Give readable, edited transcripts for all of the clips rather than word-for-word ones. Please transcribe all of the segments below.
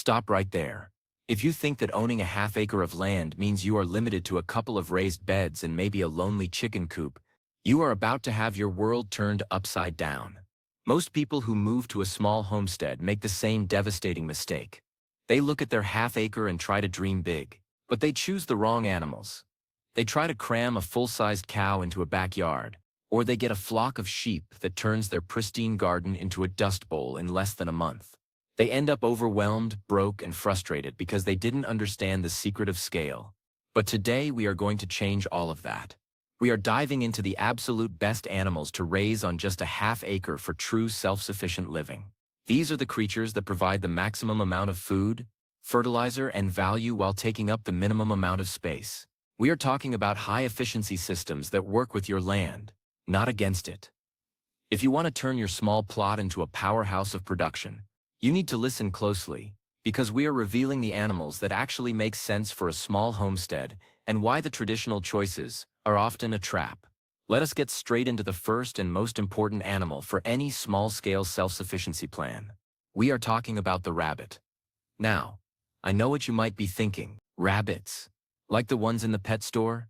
Stop right there. If you think that owning a half-acre of land means you are limited to a couple of raised beds and maybe a lonely chicken coop, you are about to have your world turned upside down. Most people who move to a small homestead make the same devastating mistake. They look at their half-acre and try to dream big, but they choose the wrong animals. They try to cram a full-sized cow into a backyard, or they get a flock of sheep that turns their pristine garden into a dust bowl in less than a month. They end up overwhelmed, broke, and frustrated because they didn't understand the secret of scale. But today we are going to change all of that. We are diving into the absolute best animals to raise on just a half-acre for true self-sufficient living. These are the creatures that provide the maximum amount of food, fertilizer, and value while taking up the minimum amount of space. We are talking about high-efficiency systems that work with your land, not against it. If you want to turn your small plot into a powerhouse of production, you need to listen closely, because we are revealing the animals that actually make sense for a small homestead and why the traditional choices are often a trap. Let us get straight into the first and most important animal for any small-scale self-sufficiency plan. We are talking about the rabbit. Now, I know what you might be thinking. Rabbits? Like the ones in the pet store?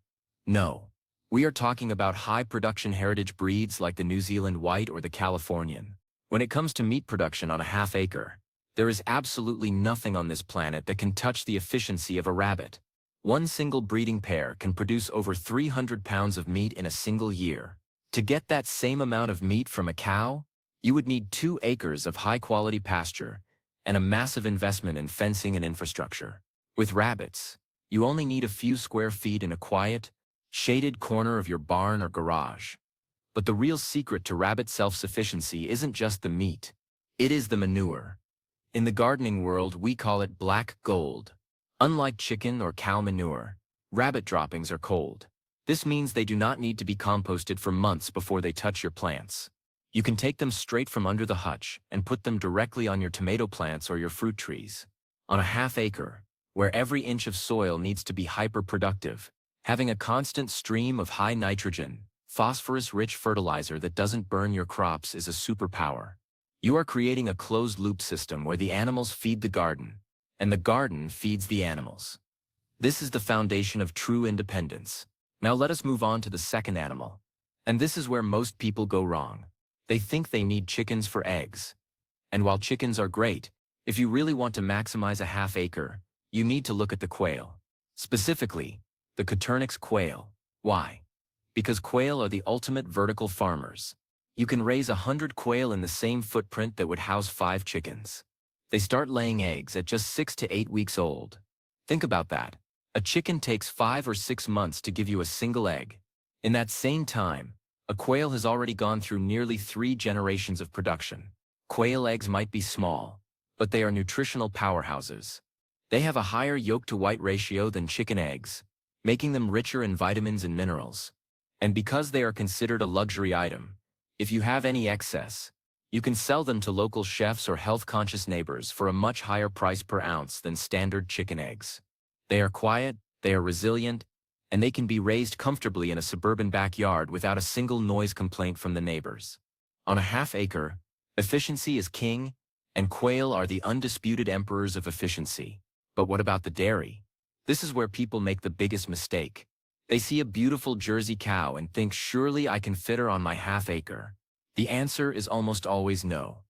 No. We are talking about high-production heritage breeds like the New Zealand White or the Californian. When it comes to meat production on a half-acre, there is absolutely nothing on this planet that can touch the efficiency of a rabbit. One single breeding pair can produce over 300 pounds of meat in a single year. To get that same amount of meat from a cow, you would need 2 acres of high-quality pasture and a massive investment in fencing and infrastructure. With rabbits, you only need a few square feet in a quiet, shaded corner of your barn or garage. But the real secret to rabbit self-sufficiency isn't just the meat. It is the manure. In the gardening world, we call it black gold. Unlike chicken or cow manure, rabbit droppings are cold. This means they do not need to be composted for months before they touch your plants. You can take them straight from under the hutch and put them directly on your tomato plants or your fruit trees. On a half-acre, where every inch of soil needs to be hyper-productive, having a constant stream of high nitrogen, phosphorus-rich fertilizer that doesn't burn your crops is a superpower. You are creating a closed-loop system where the animals feed the garden, and the garden feeds the animals. This is the foundation of true independence. Now let us move on to the second animal. And this is where most people go wrong. They think they need chickens for eggs. And while chickens are great, if you really want to maximize a half-acre, you need to look at the quail. Specifically, the Coturnix quail. Why? Because quail are the ultimate vertical farmers. You can raise 100 quail in the same footprint that would house 5 chickens. They start laying eggs at just 6 to 8 weeks old. Think about that. A chicken takes 5 or 6 months to give you a single egg. In that same time, a quail has already gone through nearly 3 generations of production. Quail eggs might be small, but they are nutritional powerhouses. They have a higher yolk-to-white ratio than chicken eggs, making them richer in vitamins and minerals. And because they are considered a luxury item, if you have any excess, you can sell them to local chefs or health-conscious neighbors for a much higher price per ounce than standard chicken eggs. They are quiet, they are resilient, and they can be raised comfortably in a suburban backyard without a single noise complaint from the neighbors. On a half-acre, efficiency is king, and quail are the undisputed emperors of efficiency. But what about the dairy? This is where people make the biggest mistake. They see a beautiful Jersey cow and think, surely I can fit her on my half-acre. The answer is almost always no.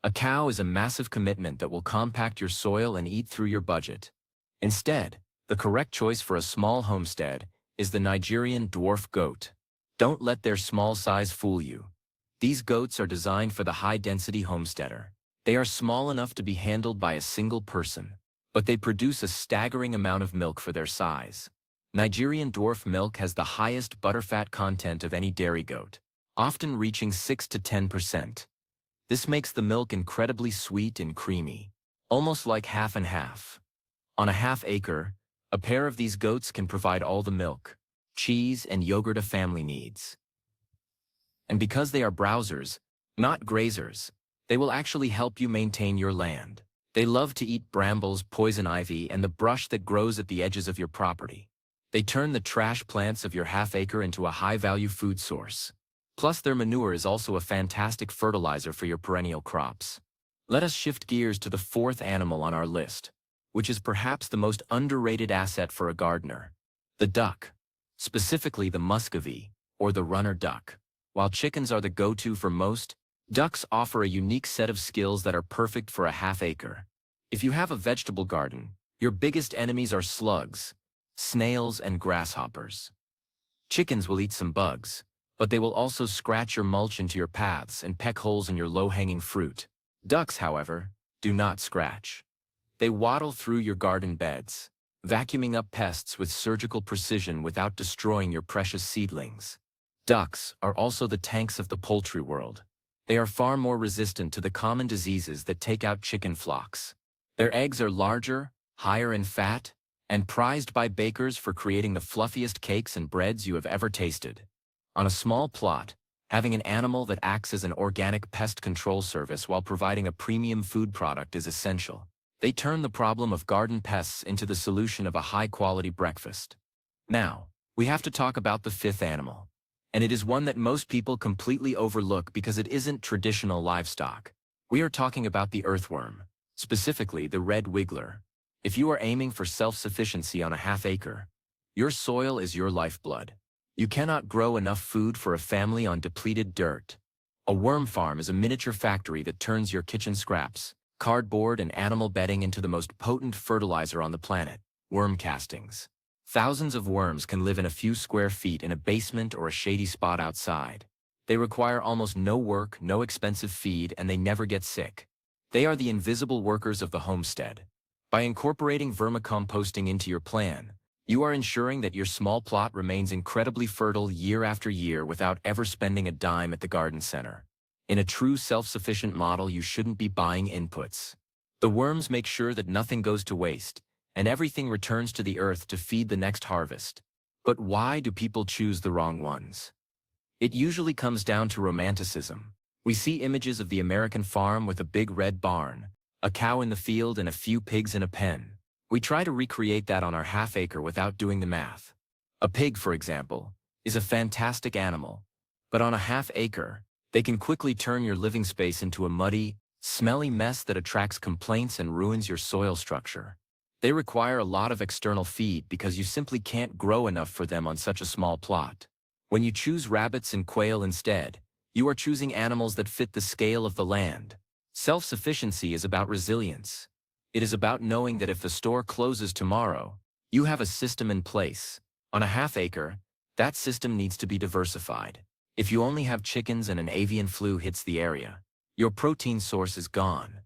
A cow is a massive commitment that will compact your soil and eat through your budget. Instead, the correct choice for a small homestead is the Nigerian dwarf goat. Don't let their small size fool you. These goats are designed for the high-density homesteader. They are small enough to be handled by a single person, but they produce a staggering amount of milk for their size. Nigerian dwarf milk has the highest butterfat content of any dairy goat, often reaching 6 to 10%. This makes the milk incredibly sweet and creamy, almost like half and half. On a half-acre, a pair of these goats can provide all the milk, cheese, and yogurt a family needs. And because they are browsers, not grazers, they will actually help you maintain your land. They love to eat brambles, poison ivy, and the brush that grows at the edges of your property. They turn the trash plants of your half-acre into a high-value food source. Plus, their manure is also a fantastic fertilizer for your perennial crops. Let us shift gears to the fourth animal on our list, which is perhaps the most underrated asset for a gardener: the duck, specifically the muscovy, or the runner duck. While chickens are the go-to for most, ducks offer a unique set of skills that are perfect for a half-acre. If you have a vegetable garden, your biggest enemies are slugs, snails, and grasshoppers. Chickens will eat some bugs, but they will also scratch your mulch into your paths and peck holes in your low-hanging fruit. Ducks, however, do not scratch. They waddle through your garden beds, vacuuming up pests with surgical precision without destroying your precious seedlings. Ducks are also the tanks of the poultry world. They are far more resistant to the common diseases that take out chicken flocks. Their eggs are larger, higher in fat, and prized by bakers for creating the fluffiest cakes and breads you have ever tasted. On a small plot, having an animal that acts as an organic pest control service while providing a premium food product is essential. They turn the problem of garden pests into the solution of a high-quality breakfast. Now, we have to talk about the fifth animal, and it is one that most people completely overlook because it isn't traditional livestock. We are talking about the earthworm, specifically the red wiggler. If you are aiming for self-sufficiency on a half-acre, your soil is your lifeblood. You cannot grow enough food for a family on depleted dirt. A worm farm is a miniature factory that turns your kitchen scraps, cardboard, and animal bedding into the most potent fertilizer on the planet: worm castings. Thousands of worms can live in a few square feet in a basement or a shady spot outside. They require almost no work, no expensive feed, and they never get sick. They are the invisible workers of the homestead. By incorporating vermicomposting into your plan, you are ensuring that your small plot remains incredibly fertile year after year without ever spending a dime at the garden center. In a true self-sufficient model, you shouldn't be buying inputs. The worms make sure that nothing goes to waste, and everything returns to the earth to feed the next harvest. But why do people choose the wrong ones? It usually comes down to romanticism. We see images of the American farm with a big red barn, a cow in the field, and a few pigs in a pen. We try to recreate that on our half-acre without doing the math. A pig, for example, is a fantastic animal, but on a half-acre, they can quickly turn your living space into a muddy, smelly mess that attracts complaints and ruins your soil structure. They require a lot of external feed because you simply can't grow enough for them on such a small plot. When you choose rabbits and quail instead, you are choosing animals that fit the scale of the land. Self-sufficiency is about resilience. It is about knowing that if the store closes tomorrow, you have a system in place. On a half-acre, that system needs to be diversified. If you only have chickens and an avian flu hits the area, your protein source is gone.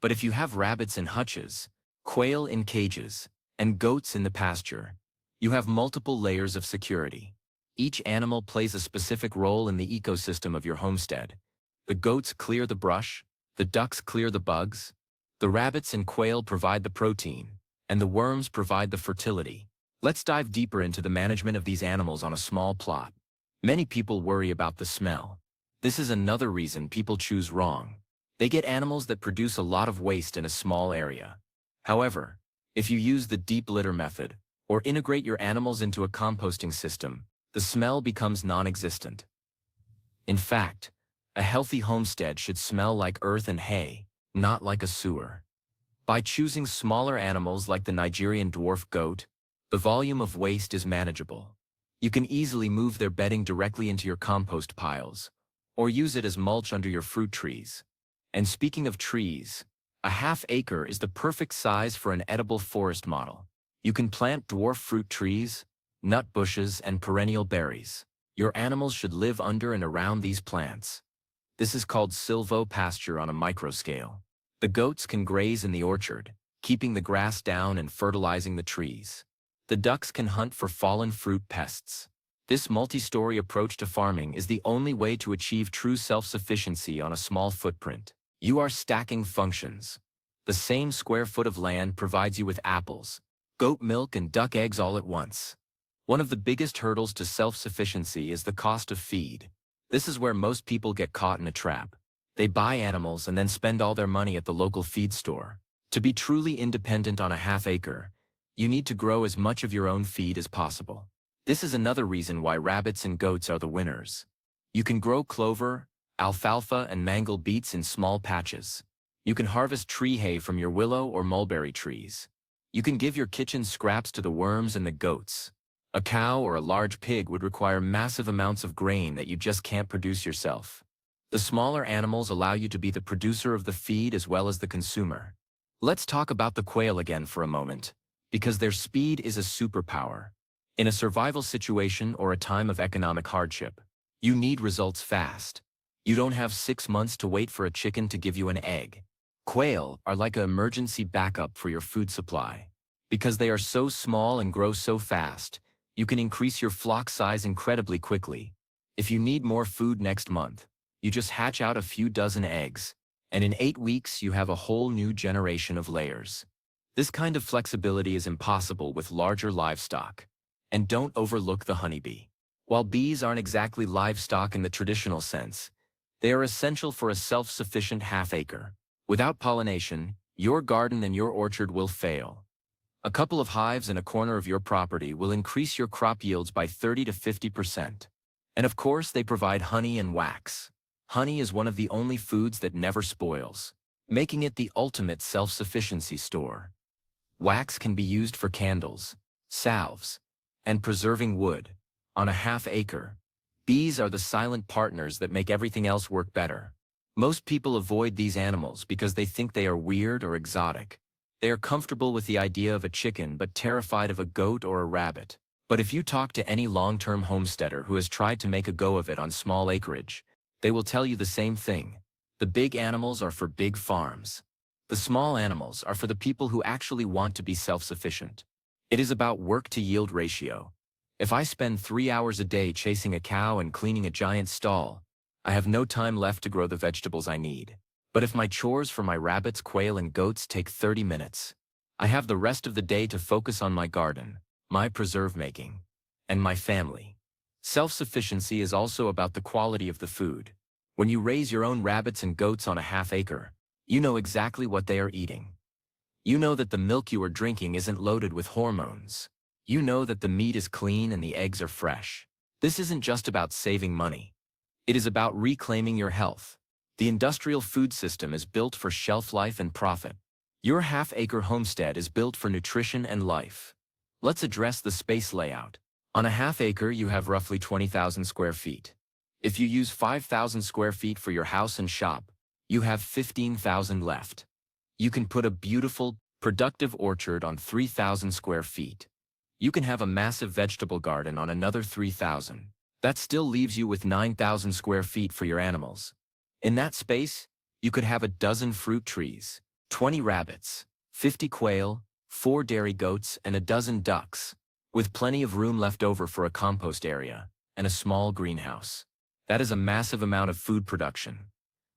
But if you have rabbits in hutches, quail in cages, and goats in the pasture, you have multiple layers of security. Each animal plays a specific role in the ecosystem of your homestead. The goats clear the brush, the ducks clear the bugs, the rabbits and quail provide the protein, and the worms provide the fertility. Let's dive deeper into the management of these animals on a small plot. Many people worry about the smell. This is another reason people choose wrong. They get animals that produce a lot of waste in a small area. However, if you use the deep litter method, or integrate your animals into a composting system, the smell becomes non-existent. In fact, a healthy homestead should smell like earth and hay, not like a sewer. By choosing smaller animals like the Nigerian dwarf goat, the volume of waste is manageable. You can easily move their bedding directly into your compost piles, or use it as mulch under your fruit trees. And speaking of trees, a half-acre is the perfect size for an edible forest model. You can plant dwarf fruit trees, nut bushes, and perennial berries. Your animals should live under and around these plants. This is called silvopasture on a microscale. The goats can graze in the orchard, keeping the grass down and fertilizing the trees. The ducks can hunt for fallen fruit pests. This multi-story approach to farming is the only way to achieve true self-sufficiency on a small footprint. You are stacking functions. The same square foot of land provides you with apples, goat milk, and duck eggs all at once. One of the biggest hurdles to self-sufficiency is the cost of feed. This is where most people get caught in a trap. They buy animals and then spend all their money at the local feed store. To be truly independent on a half-acre, you need to grow as much of your own feed as possible. This is another reason why rabbits and goats are the winners. You can grow clover, alfalfa, and mangle beets in small patches. You can harvest tree hay from your willow or mulberry trees. You can give your kitchen scraps to the worms and the goats. A cow or a large pig would require massive amounts of grain that you just can't produce yourself. The smaller animals allow you to be the producer of the feed as well as the consumer. Let's talk about the quail again for a moment, because their speed is a superpower. In a survival situation or a time of economic hardship, you need results fast. You don't have 6 months to wait for a chicken to give you an egg. Quail are like an emergency backup for your food supply. Because they are so small and grow so fast, you can increase your flock size incredibly quickly. If you need more food next month, you just hatch out a few dozen eggs, and in 8 weeks you have a whole new generation of layers. This kind of flexibility is impossible with larger livestock. And don't overlook the honeybee. While bees aren't exactly livestock in the traditional sense, they are essential for a self-sufficient half-acre. Without pollination, your garden and your orchard will fail. A couple of hives in a corner of your property will increase your crop yields by 30 to 50%. And of course, they provide honey and wax. Honey is one of the only foods that never spoils, making it the ultimate self-sufficiency store. Wax can be used for candles, salves, and preserving wood. On a half-acre, bees are the silent partners that make everything else work better. Most people avoid these animals because they think they are weird or exotic. They are comfortable with the idea of a chicken but terrified of a goat or a rabbit. But if you talk to any long-term homesteader who has tried to make a go of it on small acreage, they will tell you the same thing. The big animals are for big farms. The small animals are for the people who actually want to be self-sufficient. It is about work-to-yield ratio. If I spend 3 hours a day chasing a cow and cleaning a giant stall, I have no time left to grow the vegetables I need. But if my chores for my rabbits, quail, and goats take 30 minutes, I have the rest of the day to focus on my garden, my preserve making, and my family. Self-sufficiency is also about the quality of the food. When you raise your own rabbits and goats on a half-acre, you know exactly what they are eating. You know that the milk you are drinking isn't loaded with hormones. You know that the meat is clean and the eggs are fresh. This isn't just about saving money. It is about reclaiming your health. The industrial food system is built for shelf life and profit. Your half-acre homestead is built for nutrition and life. Let's address the space layout. On a half-acre, you have roughly 20,000 square feet. If you use 5,000 square feet for your house and shop, you have 15,000 left. You can put a beautiful, productive orchard on 3,000 square feet. You can have a massive vegetable garden on another 3,000. That still leaves you with 9,000 square feet for your animals. In that space, you could have a dozen fruit trees, 20 rabbits, 50 quail, 4 dairy goats, and a dozen ducks, with plenty of room left over for a compost area and a small greenhouse. That is a massive amount of food production.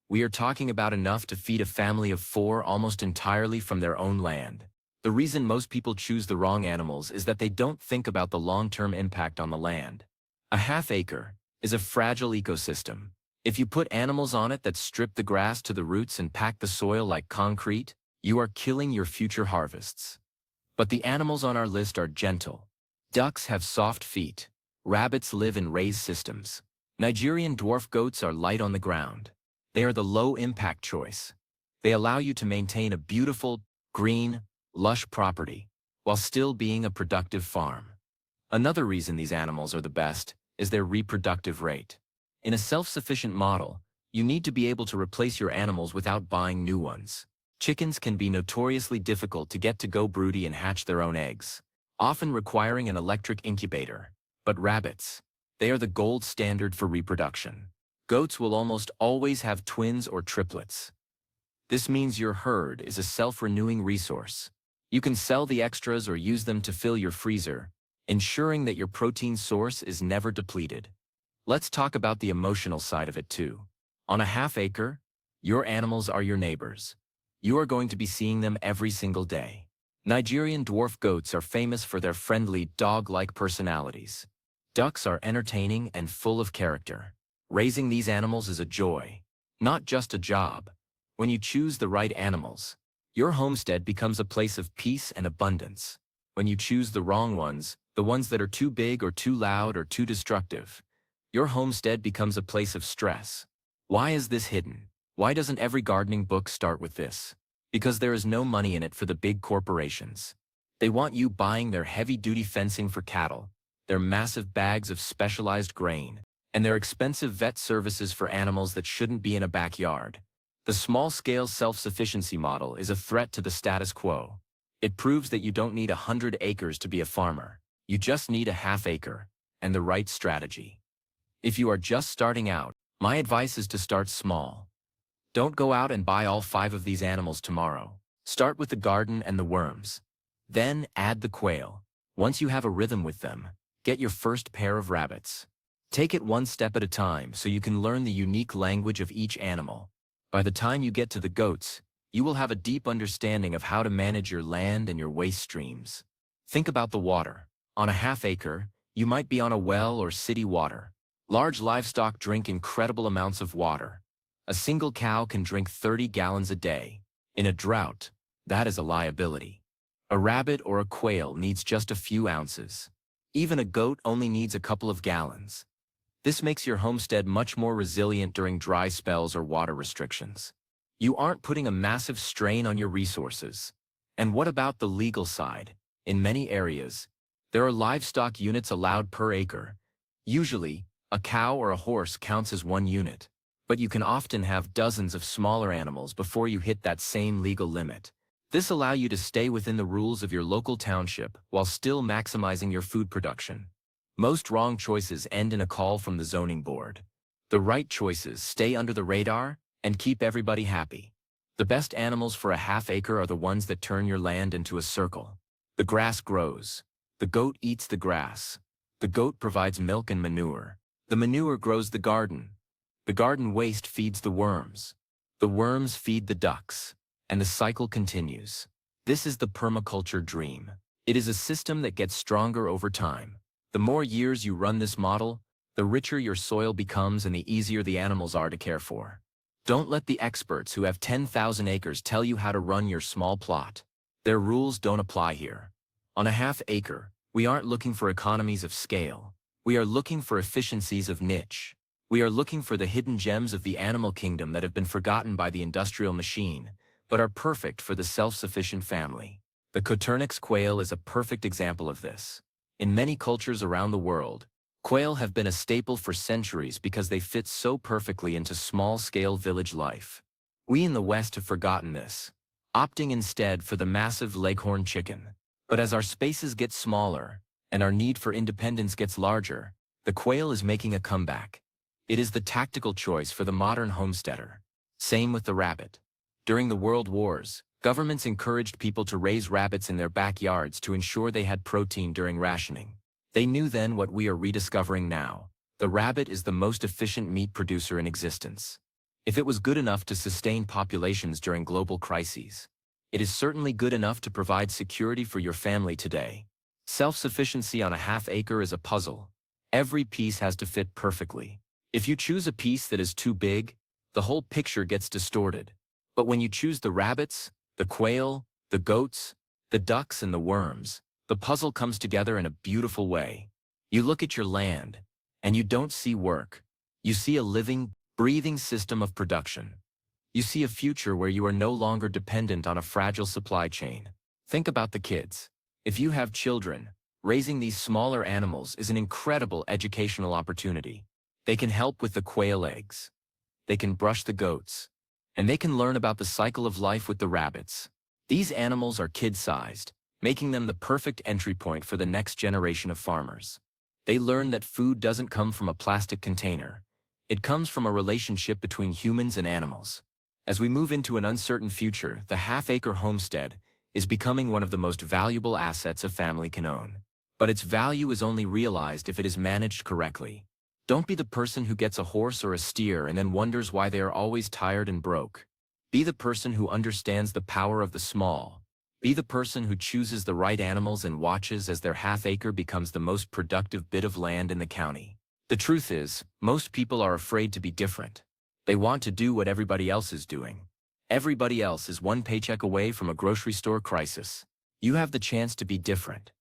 We are talking about enough to feed a family of 4 almost entirely from their own land. The reason most people choose the wrong animals is that they don't think about the long-term impact on the land. A half-acre is a fragile ecosystem. If you put animals on it that strip the grass to the roots and pack the soil like concrete, you are killing your future harvests. But the animals on our list are gentle. Ducks have soft feet. Rabbits live in raised systems. Nigerian dwarf goats are light on the ground. They are the low-impact choice. They allow you to maintain a beautiful, green, lush property, while still being a productive farm. Another reason these animals are the best is their reproductive rate. In a self-sufficient model, you need to be able to replace your animals without buying new ones. Chickens can be notoriously difficult to get to go broody and hatch their own eggs, often requiring an electric incubator. But rabbits, they are the gold standard for reproduction. Goats will almost always have twins or triplets. This means your herd is a self-renewing resource. You can sell the extras or use them to fill your freezer, ensuring that your protein source is never depleted. Let's talk about the emotional side of it too. On a half-acre, your animals are your neighbors. You are going to be seeing them every single day. Nigerian dwarf goats are famous for their friendly, dog-like personalities. Ducks are entertaining and full of character. Raising these animals is a joy, not just a job. When you choose the right animals, your homestead becomes a place of peace and abundance. When you choose the wrong ones, the ones that are too big or too loud or too destructive, your homestead becomes a place of stress. Why is this hidden? Why doesn't every gardening book start with this? Because there is no money in it for the big corporations. They want you buying their heavy-duty fencing for cattle, their massive bags of specialized grain, and their expensive vet services for animals that shouldn't be in a backyard. The small-scale self-sufficiency model is a threat to the status quo. It proves that you don't need 100 acres to be a farmer. You just need a half acre, and the right strategy. If you are just starting out, my advice is to start small. Don't go out and buy all 5 of these animals tomorrow. Start with the garden and the worms. Then add the quail. Once you have a rhythm with them, get your first pair of rabbits. Take it one step at a time so you can learn the unique language of each animal. By the time you get to the goats, you will have a deep understanding of how to manage your land and your waste streams. Think about the water. On a half acre, you might be on a well or city water. Large livestock drink incredible amounts of water. A single cow can drink 30 gallons a day. In a drought, that is a liability. A rabbit or a quail needs just a few ounces. Even a goat only needs a couple of gallons. This makes your homestead much more resilient during dry spells or water restrictions. You aren't putting a massive strain on your resources. And what about the legal side? In many areas, there are livestock units allowed per acre. Usually, a cow or a horse counts as one unit. But you can often have dozens of smaller animals before you hit that same legal limit. This allows you to stay within the rules of your local township while still maximizing your food production. Most wrong choices end in a call from the zoning board. The right choices stay under the radar and keep everybody happy. The best animals for a half acre are the ones that turn your land into a circle. The grass grows. The goat eats the grass. The goat provides milk and manure. The manure grows the garden. The garden waste feeds the worms. The worms feed the ducks. And the cycle continues. This is the permaculture dream. It is a system that gets stronger over time. The more years you run this model, the richer your soil becomes and the easier the animals are to care for. Don't let the experts who have 10,000 acres tell you how to run your small plot. Their rules don't apply here. On a half acre, we aren't looking for economies of scale. We are looking for efficiencies of niche. We are looking for the hidden gems of the animal kingdom that have been forgotten by the industrial machine, but are perfect for the self-sufficient family. The Coturnix quail is a perfect example of this. In many cultures around the world, quail have been a staple for centuries because they fit so perfectly into small-scale village life. We in the West have forgotten this, opting instead for the massive leghorn chicken. But as our spaces get smaller, and our need for independence gets larger, the quail is making a comeback. It is the tactical choice for the modern homesteader. Same with the rabbit. During the World Wars, governments encouraged people to raise rabbits in their backyards to ensure they had protein during rationing. They knew then what we are rediscovering now. The rabbit is the most efficient meat producer in existence. If it was good enough to sustain populations during global crises, it is certainly good enough to provide security for your family today. Self-sufficiency on a half acre is a puzzle. Every piece has to fit perfectly. If you choose a piece that is too big, the whole picture gets distorted. But when you choose the rabbits, the quail, the goats, the ducks, and the worms, the puzzle comes together in a beautiful way. You look at your land, and you don't see work. You see a living, breathing system of production. You see a future where you are no longer dependent on a fragile supply chain. Think about the kids. If you have children, raising these smaller animals is an incredible educational opportunity. They can help with the quail eggs. They can brush the goats. And they can learn about the cycle of life with the rabbits. These animals are kid-sized, making them the perfect entry point for the next generation of farmers. They learn that food doesn't come from a plastic container. It comes from a relationship between humans and animals. As we move into an uncertain future, the half-acre homestead is becoming one of the most valuable assets a family can own. But its value is only realized if it is managed correctly. Don't be the person who gets a horse or a steer and then wonders why they are always tired and broke. Be the person who understands the power of the small. Be the person who chooses the right animals and watches as their half-acre becomes the most productive bit of land in the county. The truth is, most people are afraid to be different. They want to do what everybody else is doing. Everybody else is one paycheck away from a grocery store crisis. You have the chance to be different.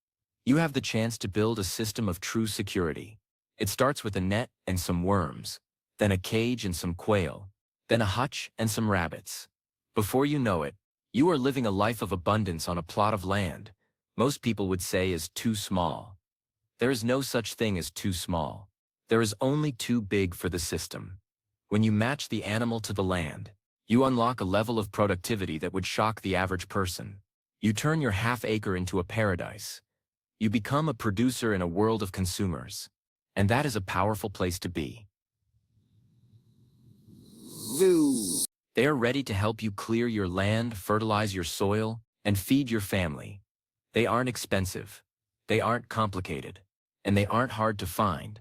You have the chance to build a system of true security. It starts with a net and some worms, then a cage and some quail, then a hutch and some rabbits. Before you know it, you are living a life of abundance on a plot of land most people would say is too small. There is no such thing as too small. There is only too big for the system. When you match the animal to the land, you unlock a level of productivity that would shock the average person. You turn your half-acre into a paradise. You become a producer in a world of consumers. And that is a powerful place to be. They are ready to help you clear your land, fertilize your soil, and feed your family. They aren't expensive. They aren't complicated. And they aren't hard to find.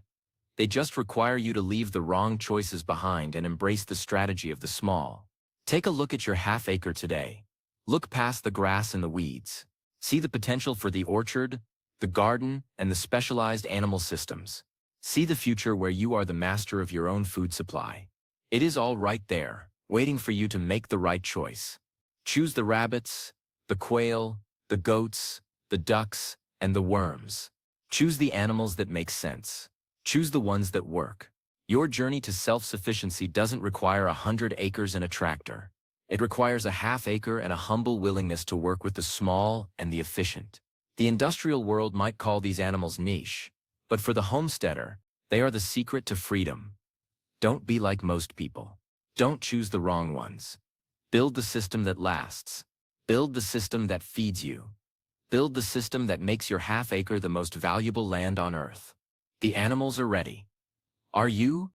They just require you to leave the wrong choices behind and embrace the strategy of the small. Take a look at your half-acre today. Look past the grass and the weeds. See the potential for the orchard, the garden, and the specialized animal systems. See the future where you are the master of your own food supply. It is all right there, waiting for you to make the right choice. Choose the rabbits, the quail, the goats, the ducks, and the worms. Choose the animals that make sense. Choose the ones that work. Your journey to self-sufficiency doesn't require 100 acres and a tractor. It requires a half-acre and a humble willingness to work with the small and the efficient. The industrial world might call these animals niche, but for the homesteader, they are the secret to freedom. Don't be like most people. Don't choose the wrong ones. Build the system that lasts. Build the system that feeds you. Build the system that makes your half-acre the most valuable land on earth. The animals are ready. Are you?